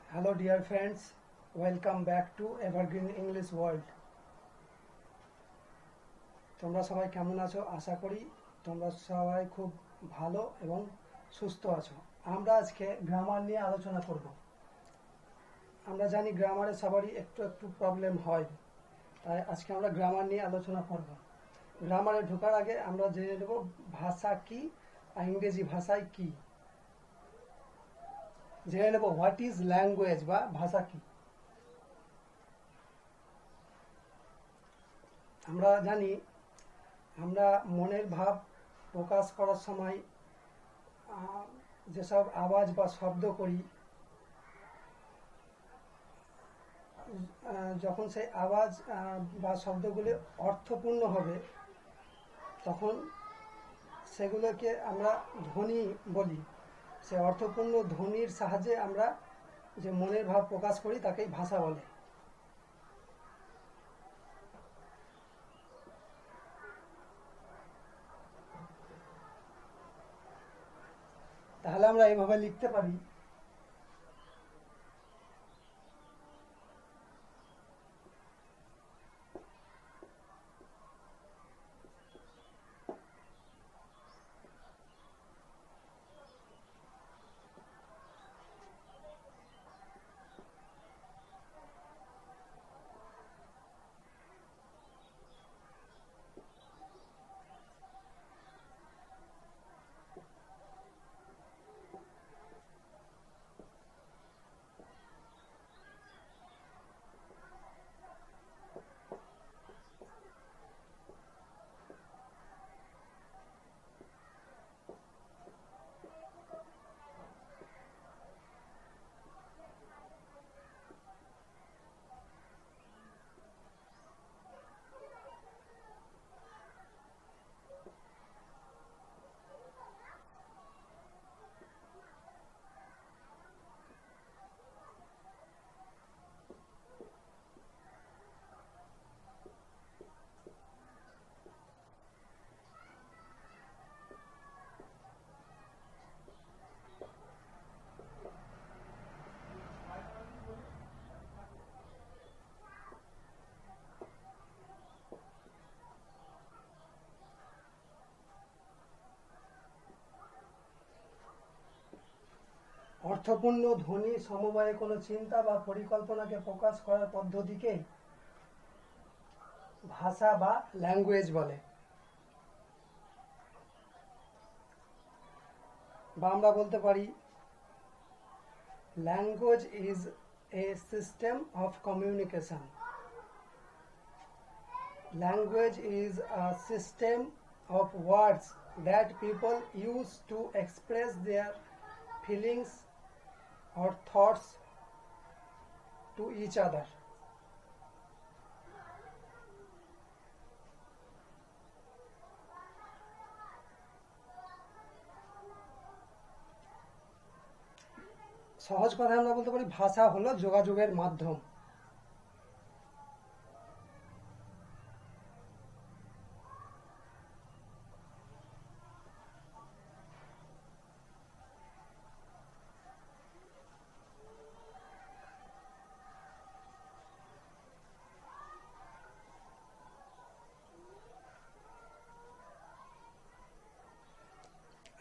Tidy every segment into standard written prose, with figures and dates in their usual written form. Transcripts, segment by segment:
Hello dear friends, welcome back to Evergreen English World. তোমরা সবাই কেমন আছো? আশা করি তোমরা সবাই খুব ভালো এবং সুস্থ আছো। আমরা আজকে গ্রামার নিয়ে আলোচনা করব। আমরা জানি গ্রামারে সবারই একটু একটু প্রবলেম হয়, তাই আজকে আমরা গ্রামার নিয়ে আলোচনা করব। গ্রামারে ঢোকার আগে আমরা জেনে নেব ভাষা কি আর ইংরেজি ভাষায় কি। জেনে নেব হোয়াট ইজ ল্যাঙ্গুয়েজ বা ভাষা কি। আমরা জানি আমরা মনের ভাব প্রকাশ করার সময় যেসব আওয়াজ বা শব্দ করি, যখন সেই আওয়াজ বা শব্দগুলি অর্থপূর্ণ হবে তখন সেগুলোকে আমরা ধ্বনি বলি। সে অর্থপূর্ণ ধ্বনির সাহায্যে আমরা যে মনের ভাব প্রকাশ করি তাকেই ভাষা বলে। তাহলে আমরা এইভাবে লিখতে পারি, অর্থপূর্ণ ধ্বনি সমবায়ে কোনো চিন্তা বা পরিকল্পনাকে প্রকাশ করার পদ্ধতিকে ভাষা বা ল্যাঙ্গুয়েজ বলে। বা আমরা বলতে পারি language is a system of communication. Language is a system of words that people use to express their feelings or thoughts to each other. সহজ কথায় আমরা বলতে পারি ভাষা হলো যোগাযোগের মাধ্যম।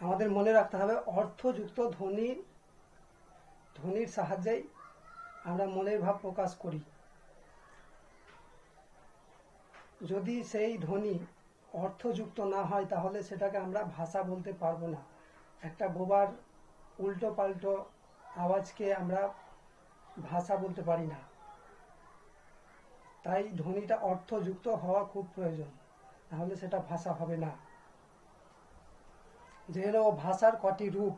আমাদের মনে রাখতে হবে অর্থযুক্ত ধ্বনির সাহায্যেই আমরা মনের ভাব প্রকাশ করি। যদি সেই ধ্বনি অর্থযুক্ত না হয় তাহলে সেটাকে আমরা ভাষা বলতে পারবো না। একটা বোবার উল্টো পাল্টো আওয়াজকে আমরা ভাষা বলতে পারি না। তাই ধ্বনিটা অর্থযুক্ত হওয়া খুব প্রয়োজন, তাহলে সেটা ভাষা হবে না। যেন ভাষার কটি রূপ।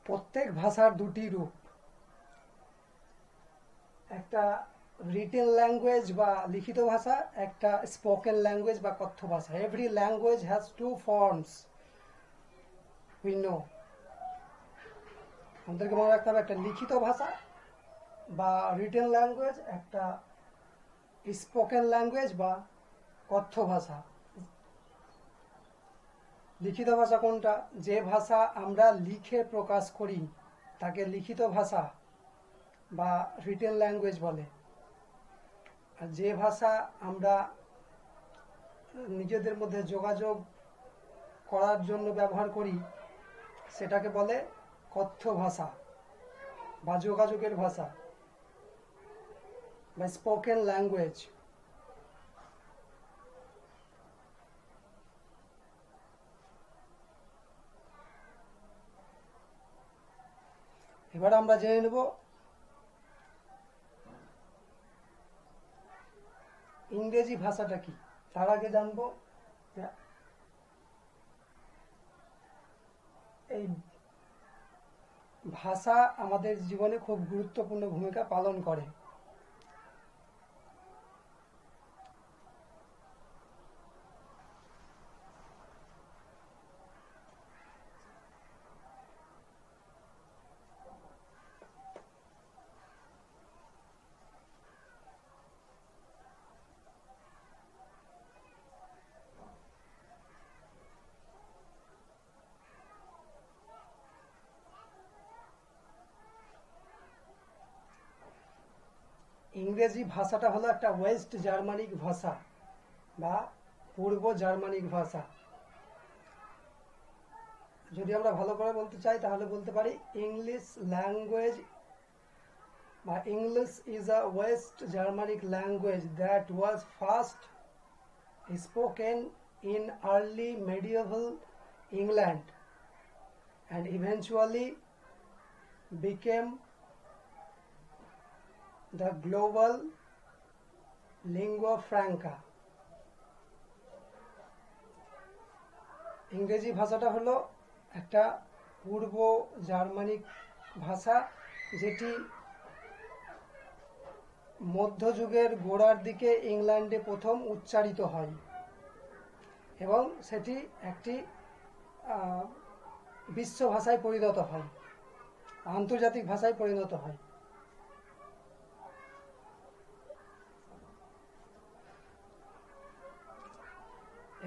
প্রত্যেক ভাষার দুটি রূপ, একটা রিটেন ল্যাঙ্গুয়েজ বা লিখিত ভাষা, একটা স্পোকেন ল্যাঙ্গুয়েজ বা কথ্য ভাষা। Every language has to forms, we know. আমাদেরকে মনে রাখতে হবে একটা লিখিত ভাষা বা রিটেন ল্যাঙ্গুয়েজ, একটা স্পোকেন ল্যাঙ্গুয়েজ বা কথ্য ভাষা। লিখিত ভাষা কোনটা? যে ভাষা আমরা লিখে প্রকাশ করি তাকে লিখিত ভাষা বা রিটেন ল্যাঙ্গুয়েজ বলে। আর যে ভাষা আমরা নিজেদের মধ্যে যোগাযোগ করার জন্য ব্যবহার করি সেটাকে বলে কথ্য ভাষা বা যোগাযোগের ভাষা বা স্পোকেন ল্যাঙ্গুয়েজ। এবার আমরা জেনে নেব ইংরেজি ভাষাটা কি। তার আগে জানবো এই ভাষা আমাদের জীবনে খুব গুরুত্বপূর্ণ ভূমিকা পালন করে। ইংরেজি ভাষাটা হলো একটা ওয়েস্ট জার্মানিক ভাষা বা পূর্ব জার্মানিক ভাষা। যদি আমরা ভালো করে বলতে চাই তাহলে বলতে পারি ইংলিশ ল্যাঙ্গুয়েজ বা English is a West Germanic language that was first spoken in early মেডিয়েভাল England and eventually became the global lingua franca. ইংরেজি ভাষাটা হলো একটা পূর্ব জার্মানিক ভাষা যেটি মধ্যযুগের গোড়ার দিকে ইংল্যান্ডে প্রথম উচ্চারিত হয় এবং সেটি একটি বিশ্ব ভাষায় পরিণত হয়, আন্তর্জাতিক ভাষায় পরিণত হয়।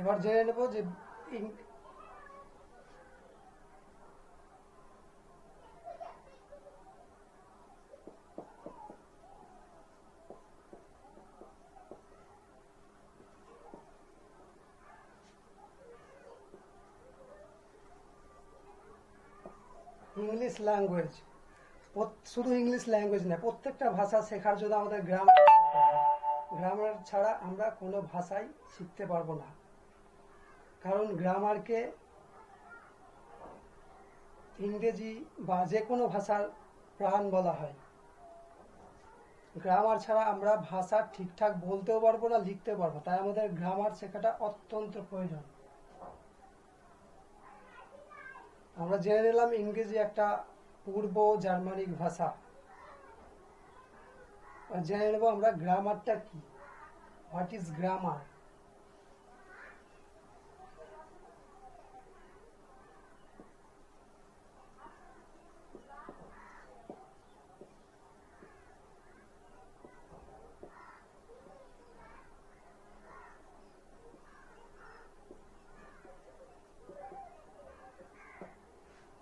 এবার জেনে নেব যে ইংলিশ ল্যাঙ্গুয়েজ, শুধু ইংলিশ ল্যাঙ্গুয়েজ না, প্রত্যেকটা ভাষা শেখার জন্য আমাদের গ্রামার গ্রামার ছাড়া আমরা কোনো ভাষাই শিখতে পারবো না, কারণ গ্রামারকে ইংরেজি বা যে কোনো ভাষার প্রাণ বলা হয়। গ্রামার ছাড়া আমরা ভাষা ঠিকঠাক বলতেও পারবো না, লিখতেও পারবো, তাই আমাদের গ্রামার শেখাটা অত্যন্ত প্রয়োজন। আমরা জেনে নিলাম ইংরেজি একটা পূর্ব জার্মানিক ভাষা। জেনে নেব আমরা গ্রামারটা কি, what is grammar.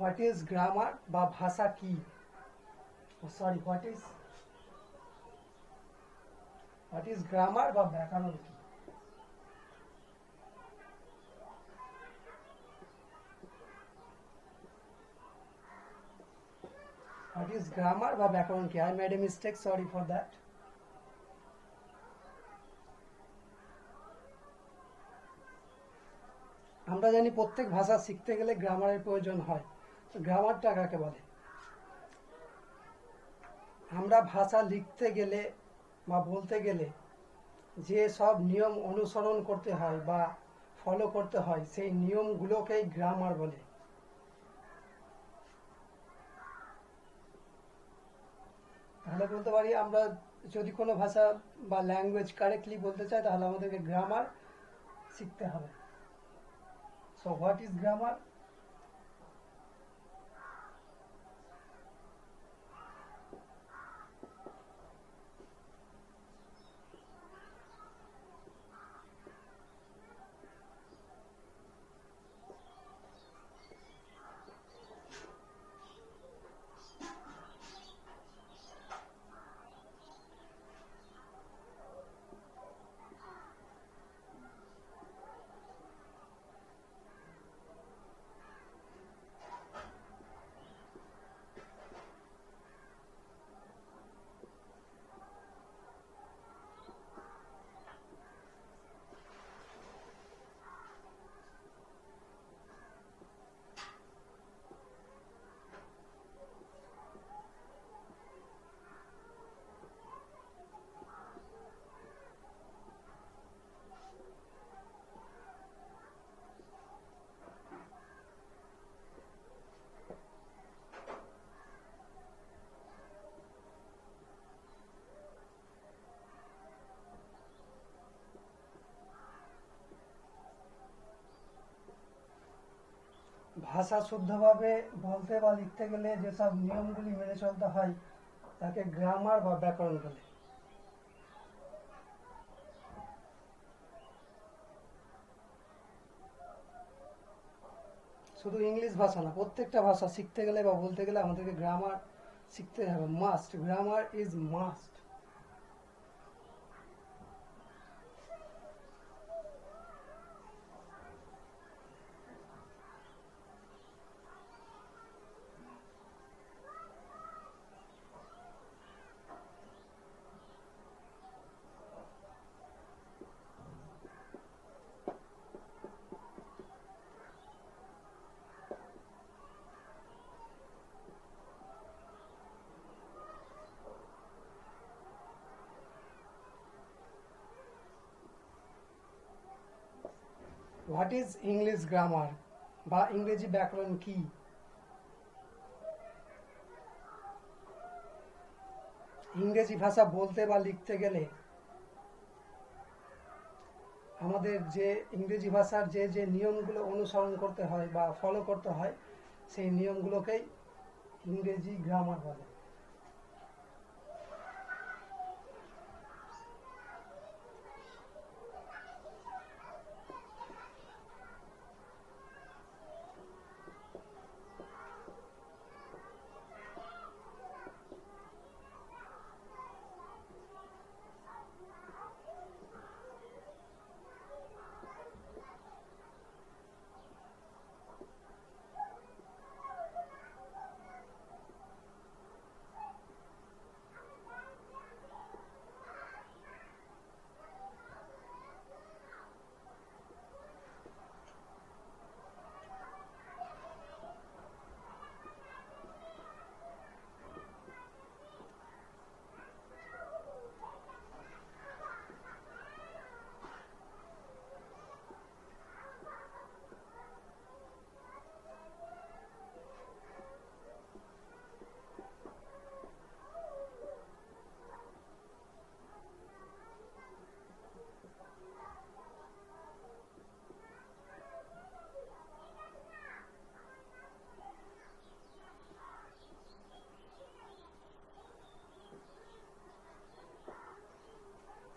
What is grammar বা ভাষা কি, সরি হোয়াট ইজ গ্রামার বা ব্যাকরণ কি। হোয়াট ইজ গ্রামার বা ব্যাকরণ কি? I made a mistake, sorry for that. আমরা জানি প্রত্যেক ভাষা শিখতে গেলে গ্রামারের প্রয়োজন হয়। গ্রামারটা কাকে বলে? আমরা ভাষা লিখতে গেলে বা বলতে গেলে যে সব নিয়ম অনুসরণ করতে হয় বা ফলো করতে হয় সেই নিয়মগুলোকেই গ্রামার বলে। তাহলে বলতে পারি আমরা যদি কোনো ভাষা বা ল্যাঙ্গুয়েজ কারেক্টলি বলতে চাই তাহলে আমাদেরকে গ্রামার শিখতে হবে। So what is grammar? ভাষা শুদ্ধভাবে বলতে বা লিখতে গেলে যেসব নিয়মগুলি মেনে চলতে হয় তাকে গ্রামার বা ব্যাকরণ বলে। শুধু ইংলিশ ভাষা না, প্রত্যেকটা ভাষা শিখতে গেলে বা বলতে গেলে আমাদেরকে গ্রামার শিখতে হবে। Must, grammar is must. What is English grammar বা ইংরেজি ব্যাকরণ কি? ইংরেজি ভাষা বলতে বা লিখতে গেলে আমাদের যে ইংরেজি ভাষার যে যে নিয়মগুলো অনুসরণ করতে হয় বা ফলো করতে হয় সেই নিয়মগুলোকেই ইংরেজি গ্রামার বলে।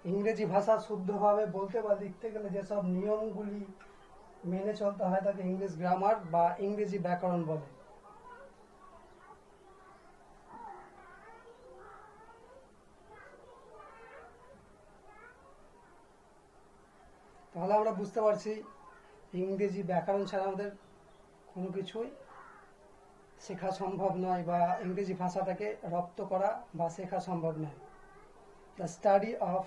ইংরেজি ভাষা শুদ্ধভাবে বলতে বা লিখতে গেলে যেসব নিয়মগুলি মেনে চলতে হয় তাকে ইংলিশ গ্রামার বা ইংরেজি ব্যাকরণ বলে। তাহলে আমরা বুঝতে পারছি ইংরেজি ব্যাকরণ ছাড়া আমাদের কোনো কিছুই শেখা সম্ভব নয় বা ইংরেজি ভাষাটাকে রপ্ত করা বা শেখা সম্ভব নয়। The study of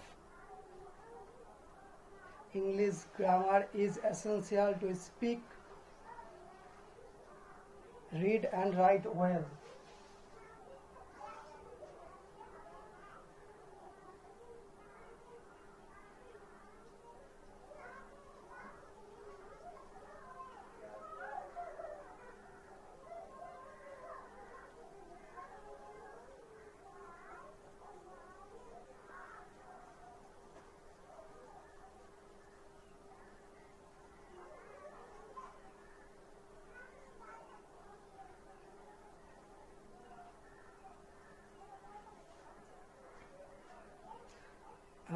English grammar is essential to speak, read and write well.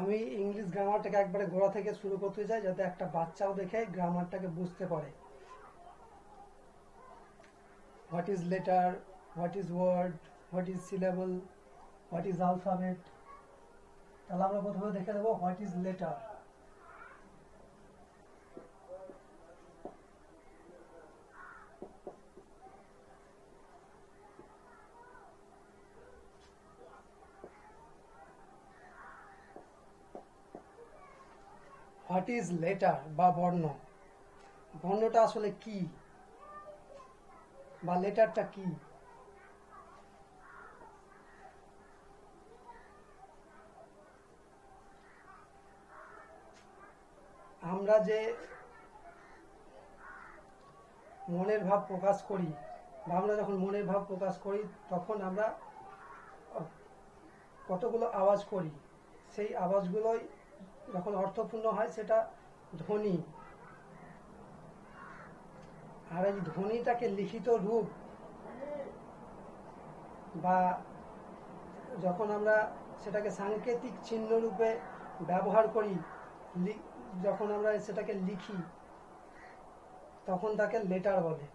আমি ইংলিশ গ্রামারটাকে একবারে গোড়া থেকে শুরু করতে চাই, যাতে একটা বাচ্চাও দেখে গ্রামারটাকে বুঝতে পারে। What is letter, what is word, what is syllable, what is alphabet. তাহলে আমরা প্রথমে দেখে দেবো what is letter. What is letter বা বর্ণ, বর্ণটা আসলে কি বা লেটারটা কি? আমরা যে মনের ভাব প্রকাশ করি, বা আমরা যখন মনের ভাব প্রকাশ করি তখন আমরা কতগুলো আওয়াজ করি, সেই আওয়াজগুলোই যখন অর্থপূর্ণ হয় সেটা ধ্বনি। আর এই ধ্বনিটাকে লিখিত রূপ বা যখন আমরা সেটাকে সাংকেতিক চিহ্ন রূপে ব্যবহার করি, যখন আমরা সেটাকে লিখি, তখন তাকে লেটার বলে।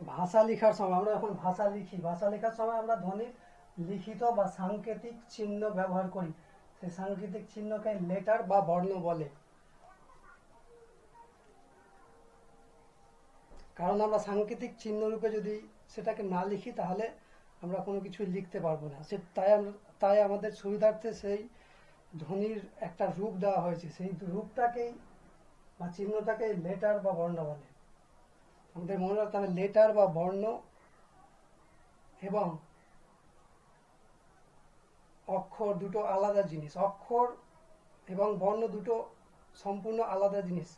ভাষা লেখার সময়, আমরা যখন ভাষা লিখি, ভাষা লেখার সময় আমরা ধ্বনির লিখিত বা সাংকেতিক চিহ্ন ব্যবহার করি। সেই সাংকেতিক চিহ্নকে লেটার বা বর্ণ বলে। কারণ আমরা সাংকেতিক চিহ্ন রূপে যদি সেটাকে না লিখি, তাহলে আমরা কোনো কিছুই লিখতে পারবো না। তাই আমাদের সুবিধার্থে সেই ধ্বনির একটা রূপ দেওয়া হয়েছে, সেই রূপটাকেই বা চিহ্নটাকেই লেটার বা বর্ণ বলে। আমাদের মনে রাখতে হবে, লেটার বা বর্ণ এবং অক্ষর দুটো আলাদা জিনিস। অক্ষর এবং বর্ণ দুটো সম্পূর্ণ আলাদা জিনিস।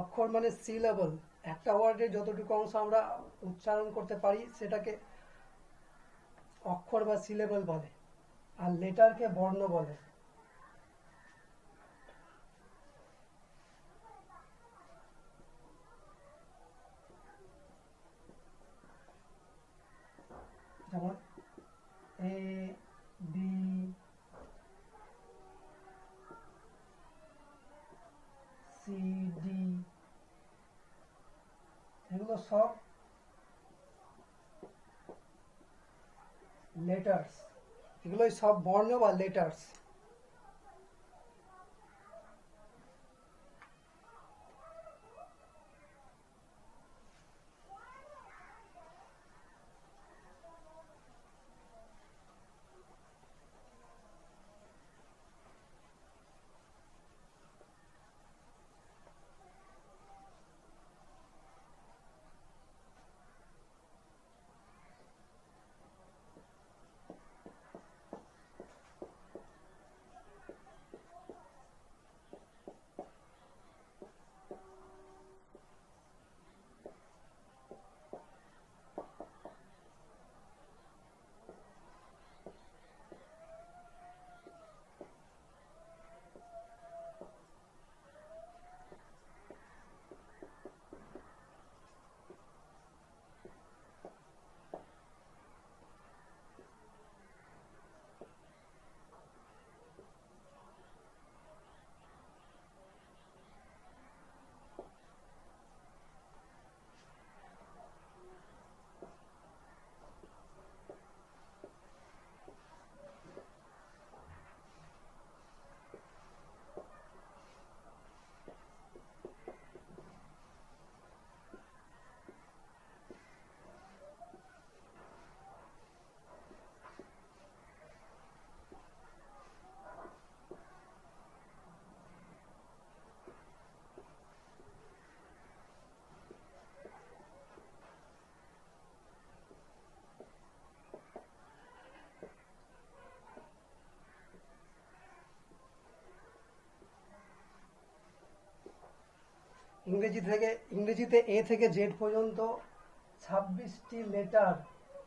অক্ষর মানে সিলেবল, একটা ওয়ার্ডের যতটুকু অংশ আমরা উচ্চারণ করতে পারি সেটাকে অক্ষর বা সিলেবল বলে, আর লেটারকে বর্ণ বলে। যেমন এ, বি, সি, ডি, এগুলো সব লেটার্স। এগুলোই সব বর্ণ বা লেটার্স। ইংরেজিতে এ থেকে জেড পর্যন্ত 26টি লেটার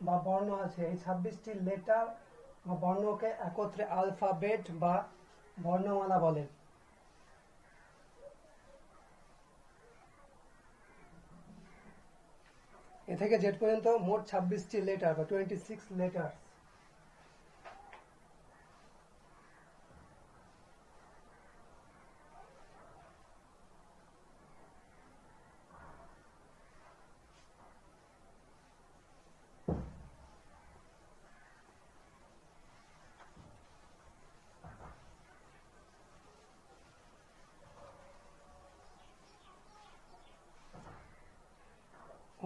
বা বর্ণ আছে। এই 26টি লেটার বা বর্ণকে একত্রে আলফাবেট বা বর্ণমালা বলে। এ থেকে জেড পর্যন্ত মোট 26টি লেটার বা 26 লেটার।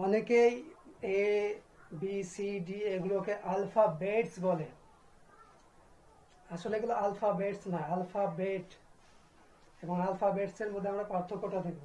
অনেকেই এ বি সি ডি এগুলোকে আলফাবেটস বলে। আসলে এগুলো আলফাবেটস না, আলফাবেট এবং আলফাবেটস এর মধ্যে আমরা পার্থক্যটা দেখব।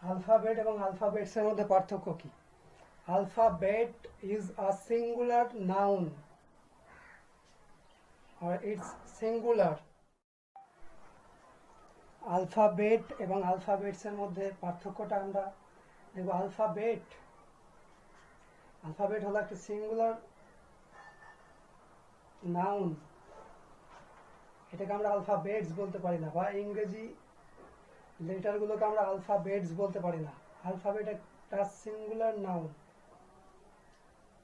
আলফাবেট এবং আলফাবেটস এর মধ্যে পার্থক্য কি? Alphabet is a singular noun or it's singular. Alphabet এবং আলফাবেটস এর মধ্যে পার্থক্যটা আমরা দেখব। আলফাবেট হলো একটা সিঙ্গুলার নাউন, এটাকে আমরা আলফাবেটস বলতে পারি না, বা ইংরেজি লেটারগুলোকে আমরা আলফাবেটস বলতে পারি না। আলফাবেট একটা সিঙ্গুলার নাউন,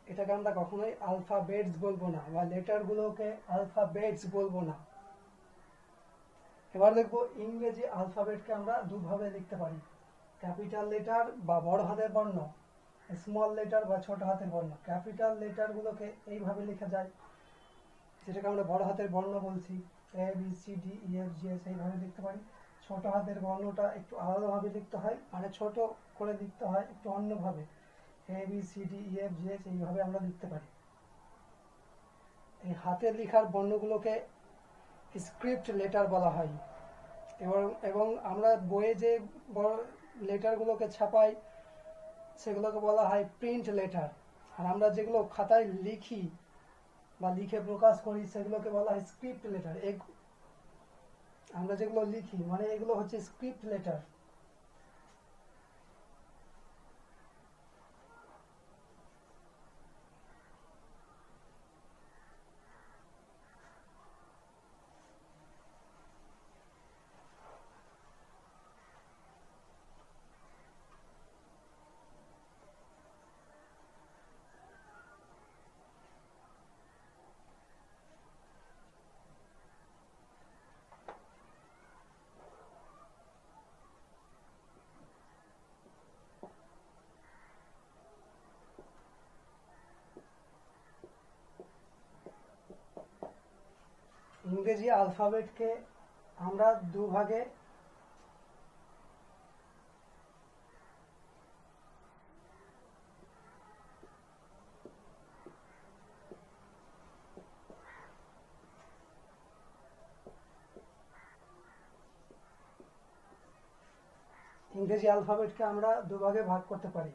এটাকে আমরা কখনোই আলফাবেটস বলবো না, বা লেটারগুলোকে আলফাবেটস বলবো না। এবার দেখবো ইংরেজি আলফাবেটকে আমরা দুভাবে লিখতে পারি, ক্যাপিটাল লেটার বা বড় হাতের বর্ণ, স্মল লেটার বা ছোট হাতের বর্ণ। ক্যাপিটাল লেটারগুলোকে এইভাবে লেখা যায়, যেটাকে আমরা বড় হাতের বর্ণ বলছি, A B C D E F G S, এইভাবে লিখতে পারি। ছোট হাতের বর্ণটা একটু আলাদাভাবে লিখতে হয়, মানে ছোট করে লিখতে হয় একটু অন্যভাবে, A B C D E F G S, এইভাবে আমরা লিখতে পারি। এই হাতের লেখার বর্ণগুলোকে স্ক্রিপ্ট লেটার বলা হয়। এবং আমরা বইয়ে যে বড় লেটারগুলোকে ছাপাই সেগুলোকে বলা হয় প্রিন্ট লেটার। আর আমরা যেগুলো খাতায় লিখি বা লিখে প্রকাশ করি সেগুলোকে বলা হয় স্ক্রিপ্ট লেটার। আমরা যেগুলো লিখি মানে এগুলো হচ্ছে স্ক্রিপ্ট লেটার। ইংরেজি আলফাবেটকে আমরা দুভাগে ভাগ করতে পারি।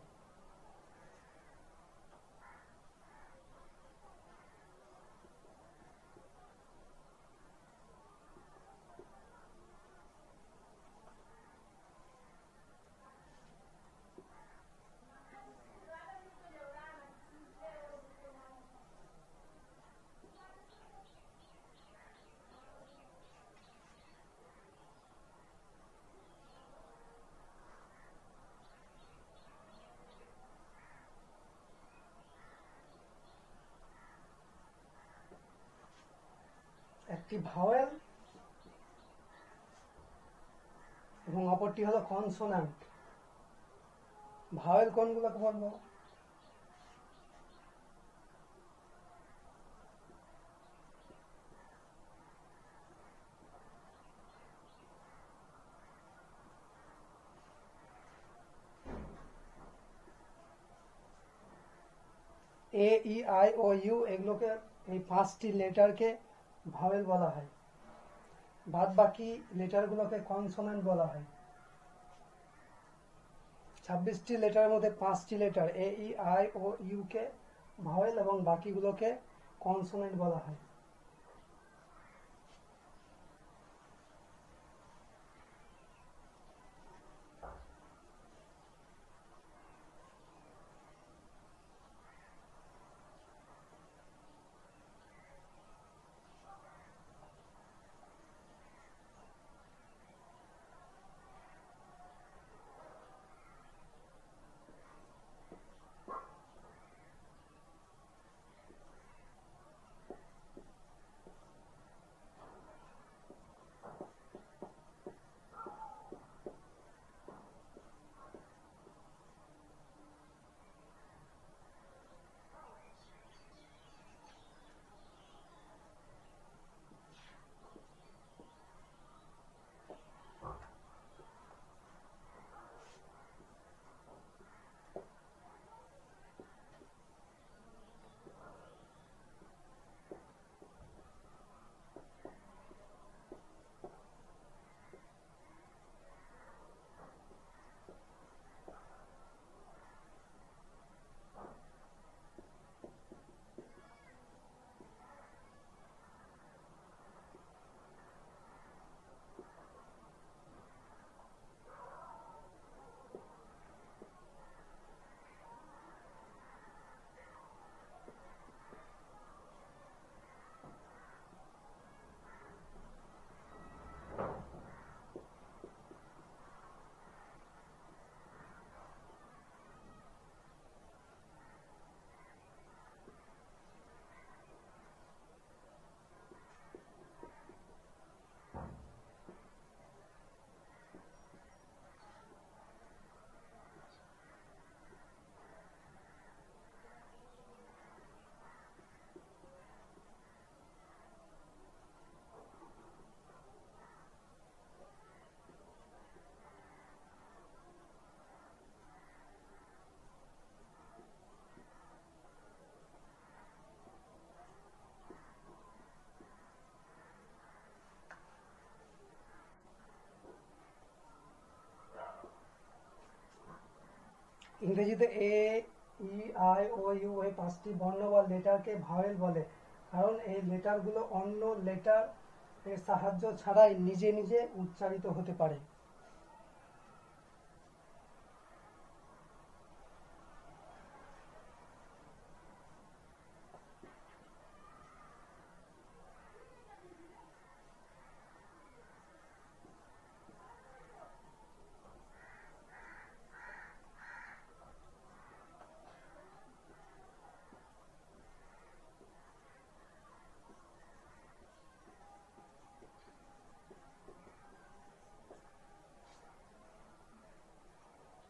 একটি ভাওয়েল এবং অপরটি হলো কনসোন্যান্ট। ভাওয়েল কোনগুলোকে বলবো? এ, ই, আই ও ইউ, এগুলোকে, এই 5টি লেটারকে ভাওয়েল বলা হয়। বাদ বাকি লেটারগুলোকে কনসোনেন্ট বলা হয়। 26টি লেটারের মধ্যে 5টি letter A, E, I O U কে ভাওয়েল এবং বাকিগুলোকে কনসোনেন্ট বলা হয়। ইংরেজিতে এ, ই, আই ও ইউ, এই 5টি বর্ণ বা লেটারকে ভাওয়েল বলে, কারণ এই লেটারগুলো অন্য লেটার এর সাহায্য ছাড়াই নিজে নিজে উচ্চারিত হতে পারে।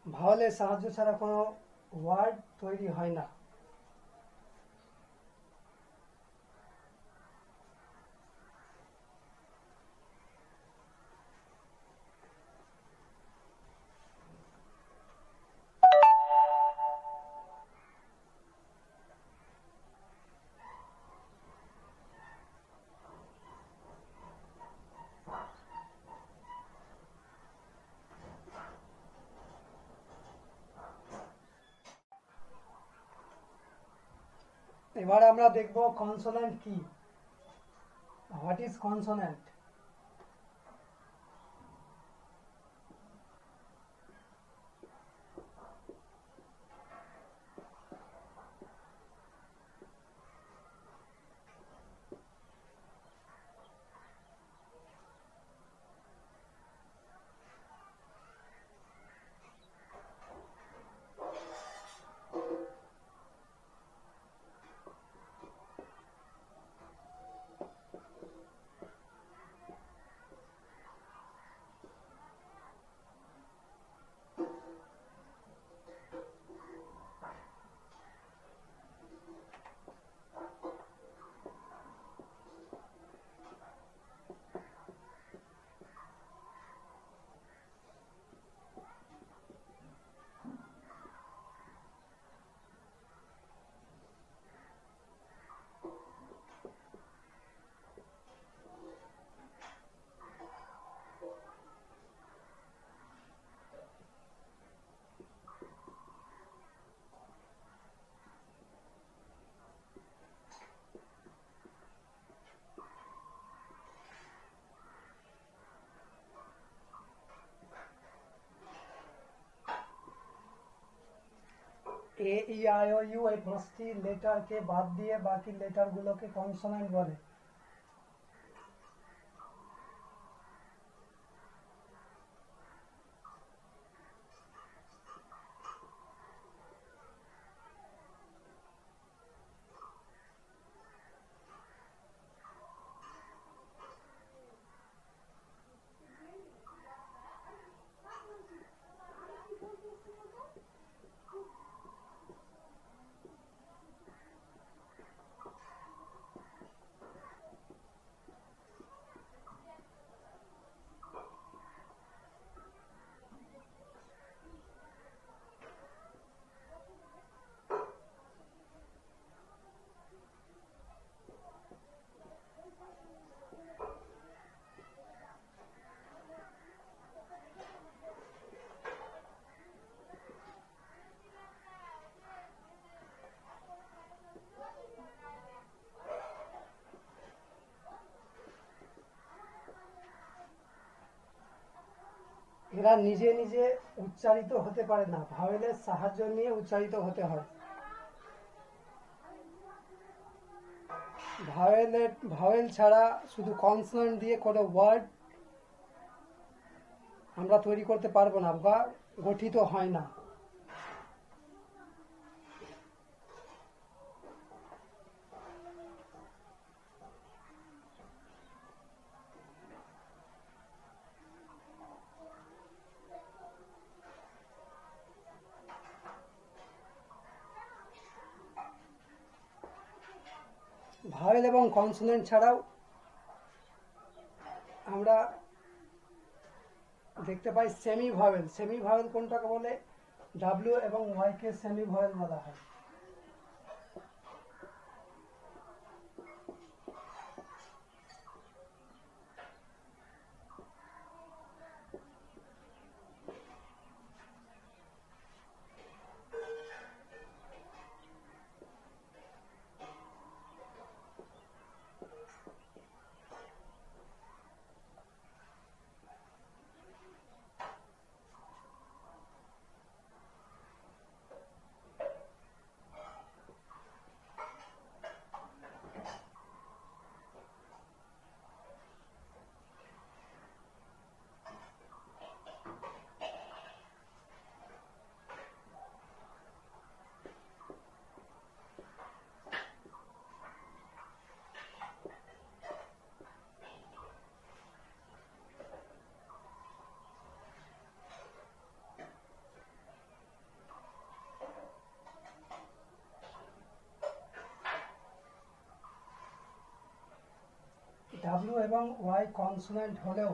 ভাওয়েলের সাহায্য ছাড়া কোনো ওয়ার্ড তৈরি হয় না। এবার আমরা দেখব কনসোনেন্ট কি। What is consonant? A E I O U এই 5টি লেটারকে বাদ দিয়ে বাকি লেটারগুলোকে কনসোনেন্ট বলে। এরা নিজে নিজে উচ্চারিত হতে পারে না, ভাওয়েলের সাহায্য নিয়ে উচ্চারিত হতে হয়। ভাওয়েল ছাড়া শুধু কনসোনেন্ট দিয়ে কোনো ওয়ার্ড আমরা তৈরি করতে পারবো না বা গঠিত হয় না। ভাওয়েল এবং কনসোনেন্ট ছাড়াও আমরা দেখতে পাই সেমি ভাওয়েল। সেমি ভাওয়েল কোনটাকে বলে? ডাব্লিউ এবং ওয়াই কে সেমি ভাওয়েল বলা হয়। ডাব্লিউ এবং ওয়াই কনসোনেন্ট হলেও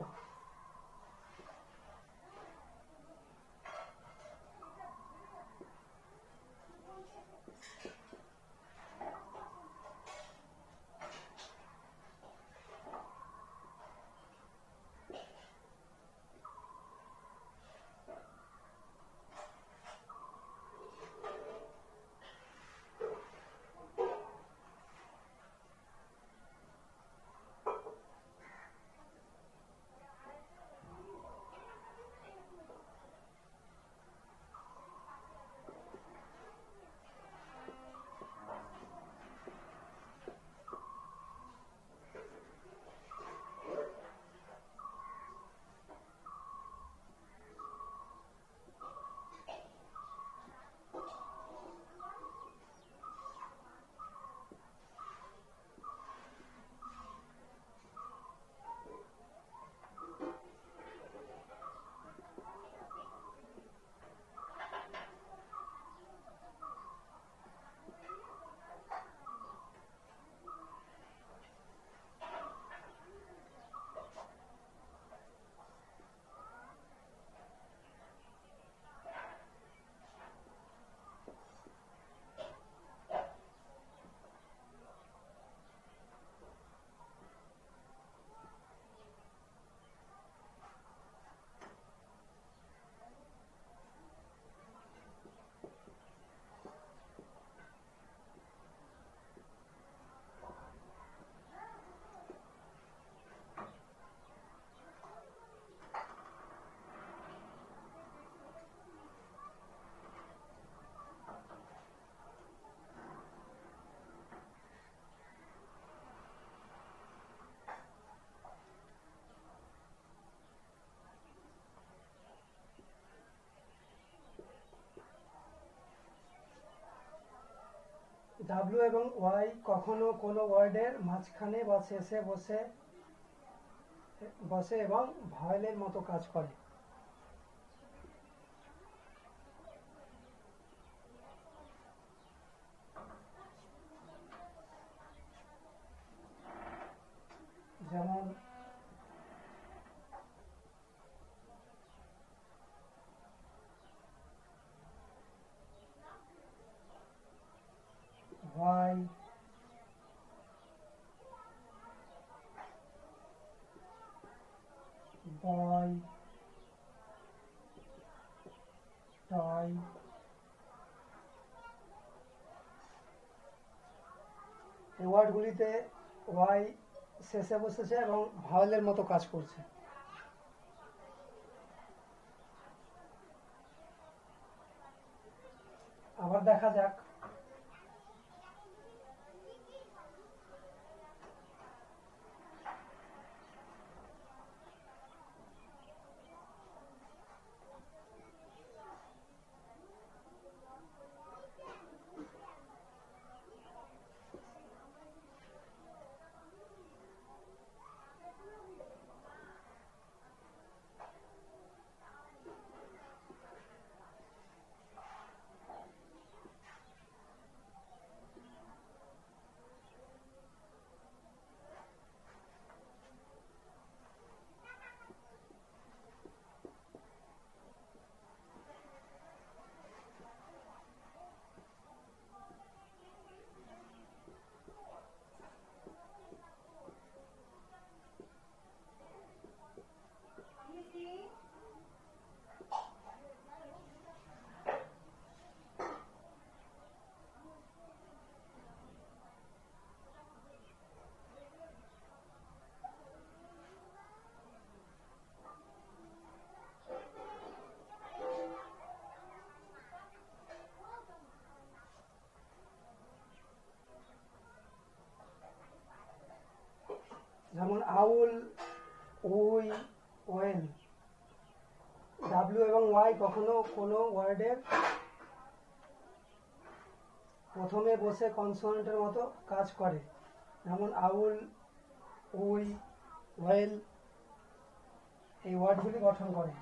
ডাব্লিউ এবং ওয়াই কখনো কোনো ওয়ার্ডের মাঝখানে বা শেষে বসে বসে এবং ভাওয়েলের মতো কাজ করে। যেমন ওয়াই, বয়, টয়, এই ওয়ার্ডগুলিতে ওয়াই শেষে বসেছে এবং ভাওয়েলের মতো কাজ করছে। আবার দেখা যাক যেমন আউল, উই, ওয়েল। ডাব্লিউ এবং ওয়াই কখনো কোনো ওয়ার্ডের প্রথমে বসে কনসোনেন্টের মতো কাজ করে। যেমন আউল, উই, ওয়েল এই ওয়ার্ডগুলি গঠন করে।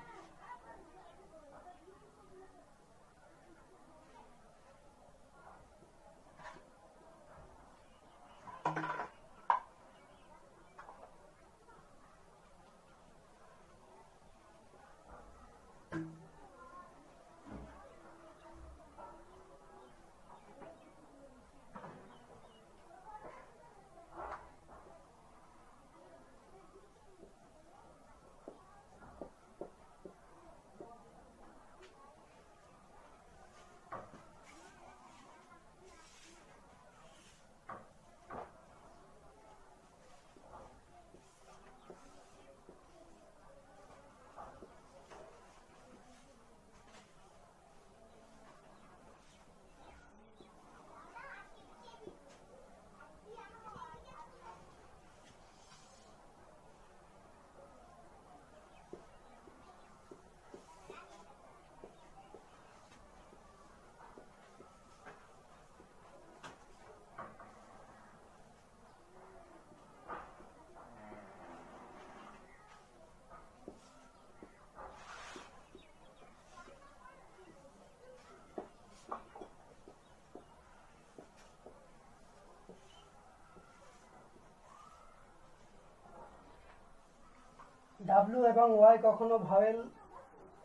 ডাব্লিউ এবং ওয়াই কখনো ভাওয়েল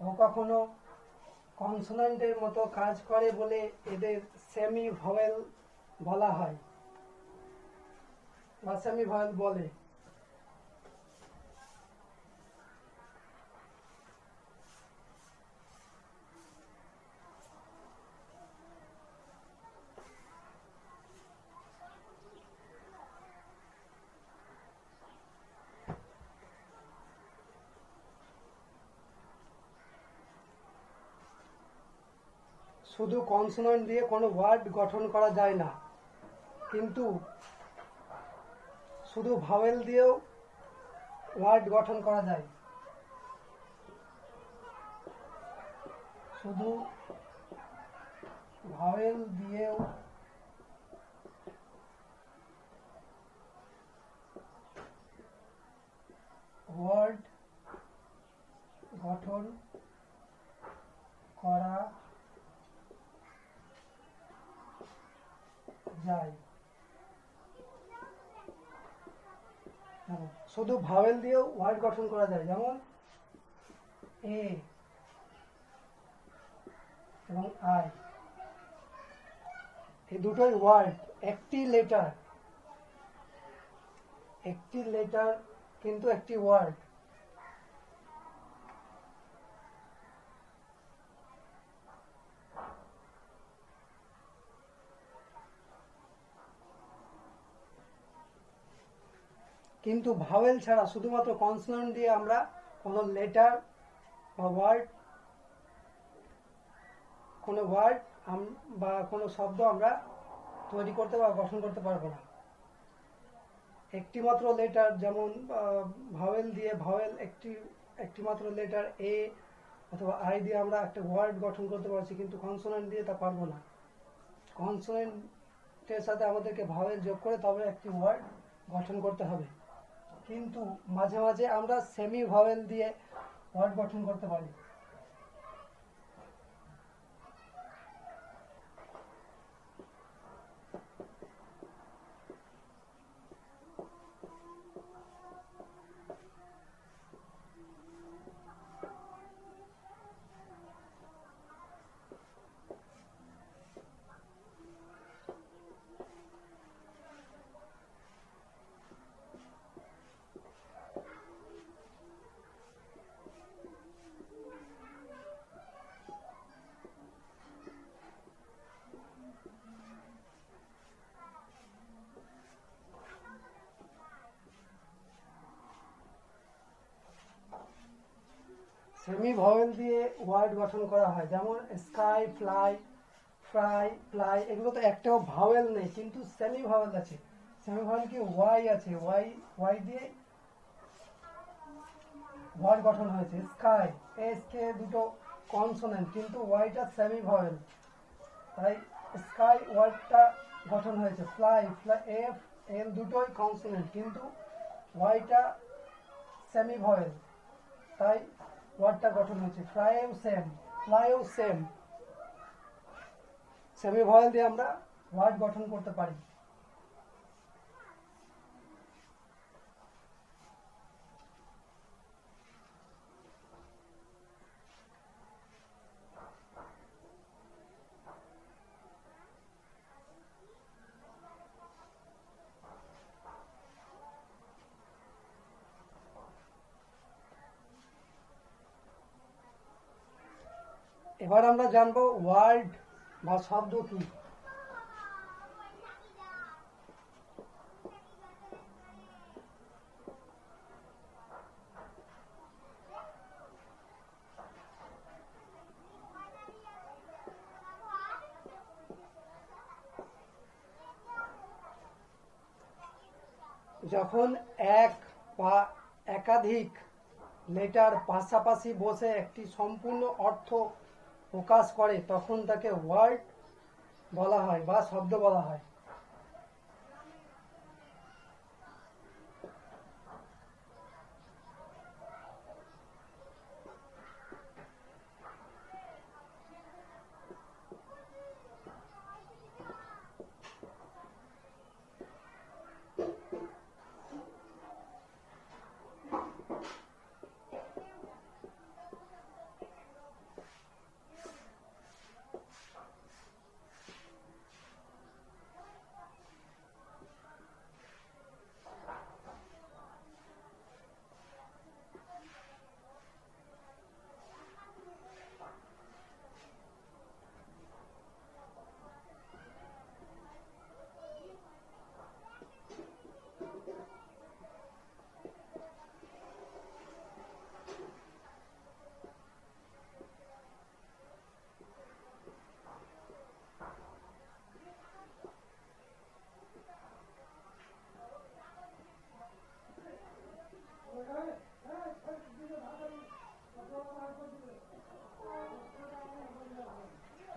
ও কখনো কনসোনেন্টের মতো কাজ করে বলে এদের সেমি ভাওয়েল বলা হয় বা সেমি ভাওয়েল বলে। শুধু কনসোনেন্ট দিয়ে কোনো ওয়ার্ড গঠন করা যায় না, কিন্তু শুধু ভাওয়েল দিয়েও ওয়ার্ড গঠন করা যায়। শুধু ভাওয়েল দিয়েও যায়। শুধু ভাওয়েল দিয়েও ওয়ার্ড গঠন করা যায়, যেমন এ এবং আই, এই দুটোই ওয়ার্ড, একটি লেটার কিন্তু একটি ওয়ার্ড। কিন্তু ভাওয়েল ছাড়া শুধুমাত্র কনসোনেন্ট দিয়ে আমরা কোনো লেটার বা ওয়ার্ড বা কোনো শব্দ আমরা তৈরি করতে বা গঠন করতে পারবো না। একটি মাত্র লেটার, যেমন ভাওয়েল দিয়ে একটি মাত্র লেটার এ অথবা আই দিয়ে আমরা একটা ওয়ার্ড গঠন করতে পারছি, কিন্তু কনসোনেন্ট দিয়ে তা পারবো না। কনসোনেন্টের সাথে আমাদেরকে ভাওয়েল যোগ করে তবে একটি ওয়ার্ড গঠন করতে হবে। কিন্তু মাঝে মাঝে আমরা সেমি ভাওয়েল দিয়ে ওয়ার্ড গঠন করতে পারি। সেমি ভাওয়েল দিয়ে ওয়ার্ড গঠন করা হয়, যেমন স্কাই, ফ্লাই, ফ্রাই, ফ্লাই, এগুলো তো একটাও ভাওয়েল নেই, কিন্তু সেমি ভাওয়েল আছে। সেমি ভাওয়েল কি ওয়াই আছে, ওয়াই দিয়ে ওয়ার্ড গঠন হয়েছে। স্কাই, এস কে দুটো কনসোনেন্ট, কিন্তু ওয়াইটা সেমি ভাওয়েল, তাই স্কাই ওয়ার্ডটা গঠন হয়েছে। ফ্লাই, এফ এল দুটোই কনসোনেন্ট, কিন্তু ওয়াইটা সেমি ভাওয়েল, তাই ওয়ার্ডটা গঠন হয়েছে। ফ্লাইও সেম, সেমি ভাওয়েল দিয়ে আমরা ওয়ার্ড গঠন করতে পারি। এবার আমরা জানবো ওয়ার্ড বা শব্দ কি। যখন এক বা একাধিক লেটার পাশাপাশি বসে একটি সম্পূর্ণ অর্থ প্রকাশ করে, তখন তাকে ওয়ার্ড বলা হয় বা শব্দ বলা হয়।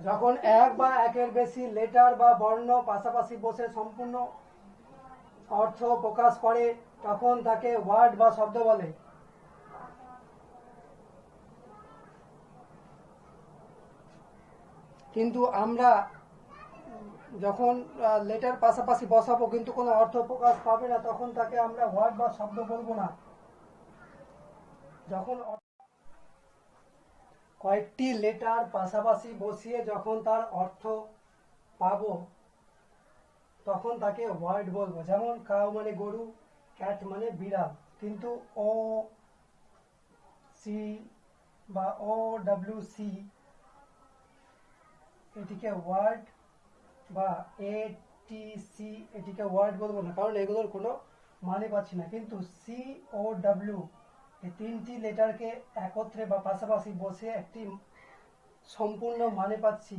যখন এক বা একের বেশি লেটার বা বর্ণ পাশাপাশি বসে সম্পূর্ণ অর্থ প্রকাশ করে, তখন তাকে ওয়ার্ড বা শব্দ বলে। কিন্তু আমরা যখন লেটার পাশাপাশি বসাবো কিন্তু কোনো অর্থ প্রকাশ পাবে না, তখন তাকে আমরা ওয়ার্ড বা শব্দ বলবো না। যখন কয়েকটি লেটার পাশাপাশি বসিয়ে যখন তার অর্থ পাবো, তখন তাকে ওয়ার্ড বলবো। যেমন কাউ মানে গরু, ক্যাট মানে বিড়াল, কিন্তু ও সি বা ও ডাব্লিউ সি এটিকে ওয়ার্ড বা এ টি সি এটিকে ওয়ার্ড বলবো না, কারণ এগুলোর কোনো মানে পাচ্ছি না। কিন্তু সি ও ডাব্লিউ এই তিনটি লেটারকে একত্রে বা পাশাপাশি বসে একটি সম্পূর্ণ মানে পাচ্ছি।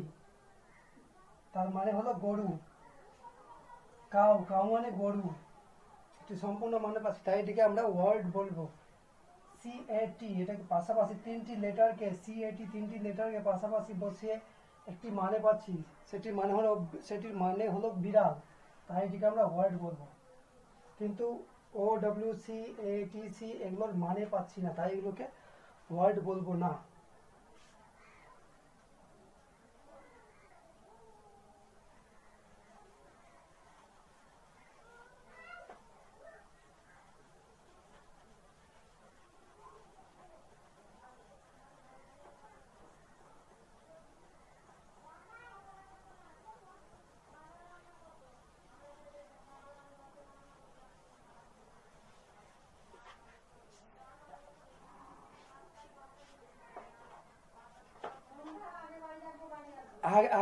তার মানে হলো গরু। কাউ, কাউ মানে গরু, একটি সম্পূর্ণ মানে পাচ্ছি, তাই এটিকে আমরা ওয়ার্ড বলবো। সি এ টি এটাকে পাশাপাশি তিনটি লেটারকে তিনটি লেটারকে পাশাপাশি বসিয়ে একটি মানে পাচ্ছি, সেটির মানে হলো বিড়াল, তাই এটিকে আমরা ওয়ার্ড বলবো। কিন্তু ও ডব্লিউ সি এ টি সি এগুলোর মানে পাচ্ছি না, তাই এগুলোকে ওয়ার্ড বলবো না।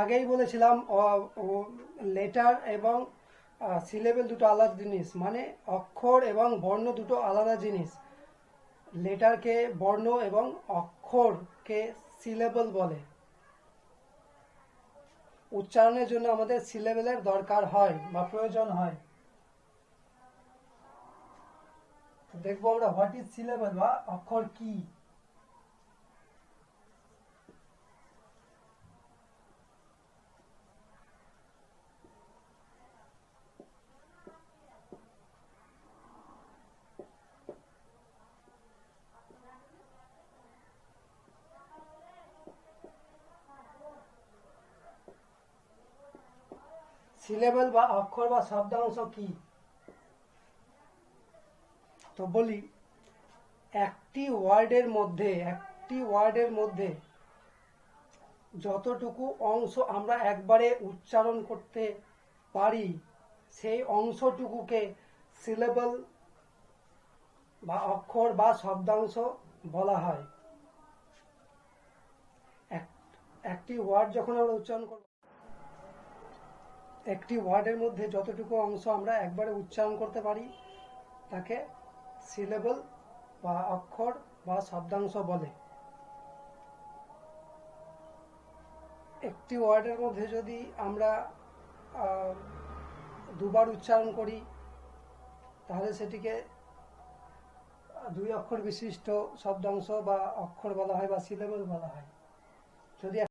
আগেই বলেছিলাম লেটার এবং সিলেবেল দুটো আলাদা জিনিস, মানে অক্ষর এবং বর্ণ দুটো আলাদা জিনিস। লেটারকে বর্ণ এবং অক্ষরকে সিলেবল বলে। উচ্চারণের জন্য আমাদের সিলেবেলের দরকার হয় বা প্রয়োজন হয়। দেখবো আমরা হোয়াট ইজ সিলেবল বা অক্ষর কি। সিলেবল বা অক্ষর বা শব্দাংশ কি, তো বলি, একটি ওয়ার্ডের মধ্যে যতটুকু অংশ আমরা একবারে উচ্চারণ করতে পারি, সেই অংশটুকুকে সিলেবল বা অক্ষর বা শব্দাংশ বলা হয়। একটি ওয়ার্ড যখন আমরা উচ্চারণ করব, একটি ওয়ার্ডের মধ্যে যতটুকু অংশ আমরা একবারে উচ্চারণ করতে পারি তাকে সিলেবল বা অক্ষর বা শব্দাংশ বলে। একটি ওয়ার্ডের মধ্যে যদি আমরা দুবার উচ্চারণ করি, তাহলে সেটিকে দুই অক্ষর বিশিষ্ট শব্দাংশ বা অক্ষর বলা হয় বা সিলেবল বলা হয়। যদি